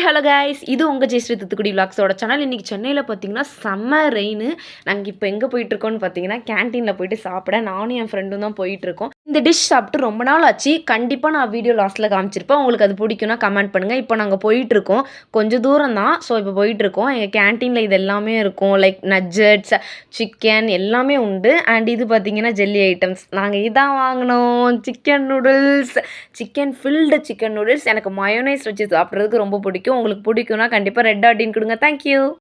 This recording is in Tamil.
ஹலோ கைஸ், இது உங்கள் ஜெயஸ்ரீ தூத்துக்குடி விலாக்ஸோட சேனல். இன்றைக்கி சென்னையில் பார்த்தீங்கன்னா செம்ம ரெயின். நாங்கள் இப்போ எங்கே போயிட்டுருக்கோன்னு பார்த்தீங்கன்னா கேன்டீனில் போயிட்டு சாப்பிட நானும் என் ஃப்ரெண்டும் தான் போயிட்டுருக்கோம். இந்த டிஷ் சாப்பிட்டு ரொம்ப நாள் ஆச்சு. கண்டிப்பாக நான் வீடியோ லாஸ்ட்டில் காமிச்சிருப்பேன். உங்களுக்கு அது பிடிக்கும்னா கமெண்ட் பண்ணுங்கள். இப்போ நாங்கள் போயிட்டுருக்கோம், கொஞ்சம் தூரம் தான். ஸோ இப்போ போயிட்டுருக்கோம். எங்கள் கேன்டீனில் இது எல்லாமே இருக்கும், லைக் நட்ஜெட்ஸ், சிக்கன் எல்லாமே உண்டு. அண்ட் இது பார்த்தீங்கன்னா ஜெல்லி ஐட்டம்ஸ். நாங்கள் இதான் வாங்கினோம், chicken noodles, chicken fried chicken noodles. எனக்கு மயோனைஸ் வச்சு சாப்பிட்றதுக்கு ரொம்ப பிடிக்கும். உங்களுக்கு பிடிக்கும்னா கண்டிப்பாக ரெட் டாட்டின் கொடுங்க. தேங்க்யூ.